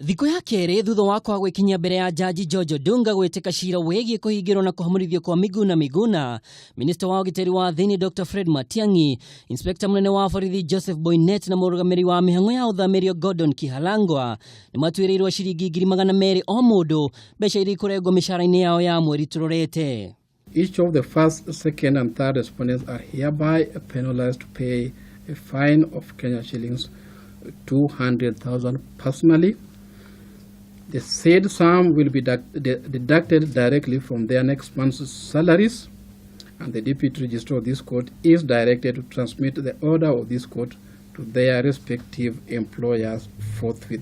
Thiko ya kere thutha wa kwaga ikinya mbere ya jaji George Odunga gweteka cira wegie kuhingirwo na kuhamurithio kwa Miguna Miguna, minista wa ugitiri wa thiini Dr Fred Matiang'i, inspekta munene wa borithi Joseph Boinett na murugamiriri wa mihango ya uthamirio Gordon Kihalangwa niatuiriirwo ciringi ngiri magana meeri o mundu mbeca iria ikurengwo micara-ini yao ya mweri turorete. Each of the first, second and third respondents are hereby penalized to pay a fine of Kenya shillings 200,000 personally. The said sum will be deducted directly from their next month's salaries, and the Deputy Registrar of this court is directed to transmit the order of this court to their respective employers forthwith.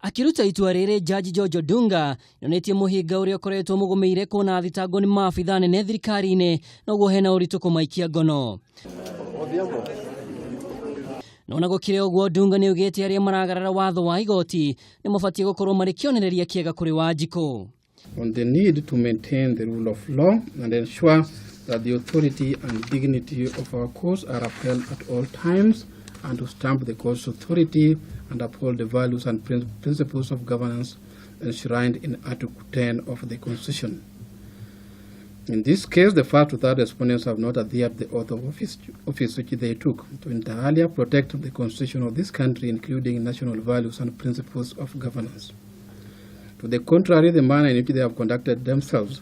Akiruta itua riri jaji George Odunga yonetie muhinga uria ukoretwo mugumeire kuona thitango ni maabitha nene thirikari-ini noguo hena uritu kumaikia ngono. Nona gukire uguo Odunga ni ugete aria maragarara watho wa igoti ni mabatie gukorwo mari kionereria kiega kuri Wanjiku. On the need to maintain the rule of law and ensure that the authority and dignity of our courts are upheld at all times, and to stamp the court's authority and uphold the values and principles of governance enshrined in Article 10 of the Constitution. In this case, the first to third respondents have not adhered to the oath of office which they took to entirely protect the Constitution of this country, including national values and principles of governance. To the contrary, the manner in which they have conducted themselves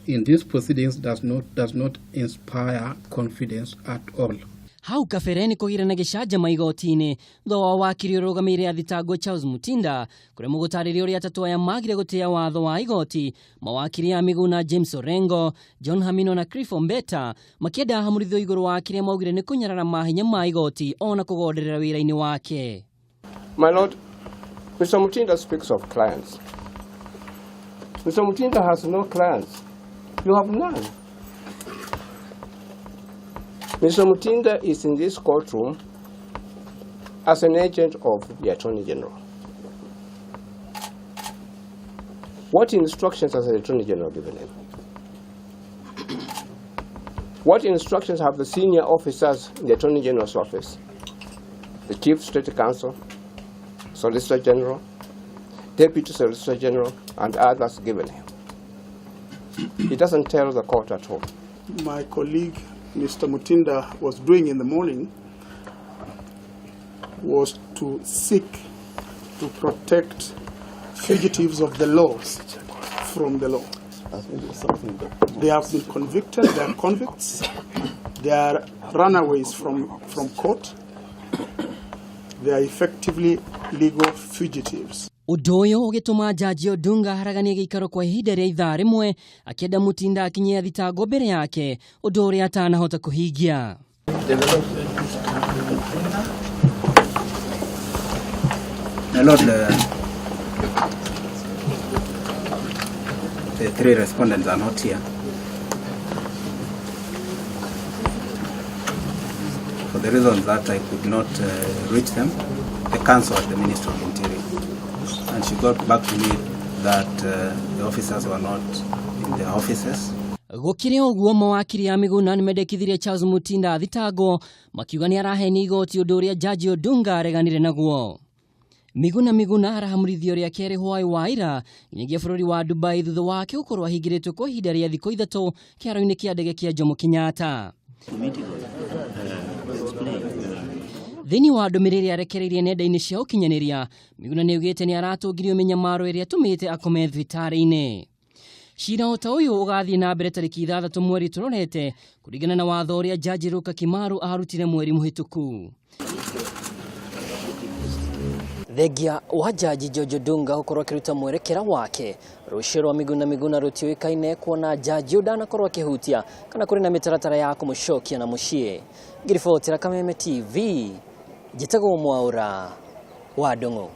in these proceedings does not inspire confidence at all. Hau kafereni kugirana gicanja igoti-ini thutha wa wakiri urugamirire athitango Charles Mutinda kuria mugutariria uria atatu aya magire gutiiya watho wa igoti, mawakiri ya Miguna James Orengo, John Hamino na Clifford Mbeta makienda hamurithio iguru wa kiria maugire ni kunyarara mahinya ma igoti ona kugonderera wira-ini wake. My Lord, Mr. Mutinda speaks of clients. Mr. Mutinda has no clients. You have none. Mr. Mutinda is in this courtroom as an agent of the Attorney General. What instructions has the Attorney General given him? What instructions have the senior officers in the Attorney General's office, the Chief State Counsel, Solicitor General, Deputy Solicitor General, and others given him? He doesn't tell the court at all. My colleague, Mr. Mutinda, was doing in the morning was to seek to protect fugitives of the law from the law. They have been convicted, they are convicts, they are runaways from court, they are effectively legal fugitives. Udoyo ugituma jaji Odunga haragania gikaro kwa ihinda ria ithaa rimwe akienda Mutinda akinyia thitango mbere yake undu uria atanahota kuhingia. My Lord, the three respondents are not here. For the reasons that I could not reach them, the counsel at the Ministry of Interior. And she got back to me that the officers were not in their offices. Gukire uguo mawakiri ya Miguna nimendekithirie Charles Mutinda thitango makiuga ni araheni igoti undu uria jaji Odunga areganire naguo. Miguna arahamurithio ria keri hwai wa ira nginyagia bururi wa Dubai thutha wake gukorwo ahingiritwo kwa ihinda ria thikũ ithatu kiaro-ini kia ndege kia Jomo Kenyatta. Thiini wa ndumiriri arekereirie nenda-ini cia ukinyaniria, Miguna ni ugite ni aratungirio minyamaro iria tumite akome thibitari-ini. Cira ota uyu ugathie na mbere tariki 6 mweri turorete kuringana na watho uria jaji Ruka Kimaru arutire mweri muhituku. Thegia wa jaji George Odunga gukorwo akiruta mwerekera wake rucio rwa Miguna rutioikaine kuona jaji udanakorwo akihutia kana kuri na mitaratara ya kumucokia na mucie. Ngiribotera Kameme TV, Jitagwo Mwaura wa Ndung'u.